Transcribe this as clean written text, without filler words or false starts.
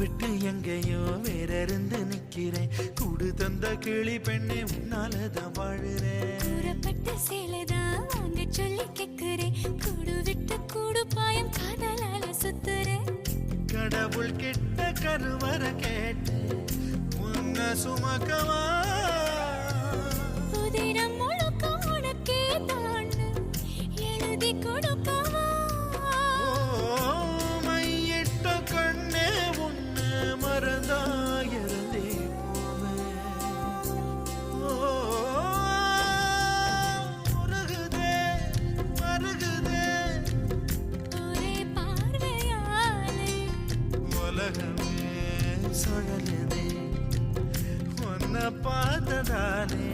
விட்டு எங்கேயோ வேற இருந்து நிக்கிறேன். கூடு தந்த கிளி பெண்ணே உன்னாலதான் வாழுறேன். கூறப்பட்ட சேலைதான் வாங்க சொல்லி கேக்குறேன். கூடு விட்டு கூடு பாயம் காதலால சுத்துறேன். கடவுள் கிட்ட கருவற கேட்டு உன்ன சுமக்கவா புதினம் முழுக்க உனக்கே தான் எழுதி கொடுக்கவா. மையிட்ட கண்ணே உன்ன மறந்தாயிருந்தே மருகுதே மருகுதே ஒரே பார்வையாலே உலகமே சுழலுதே உன்னை பார்த்ததாலே.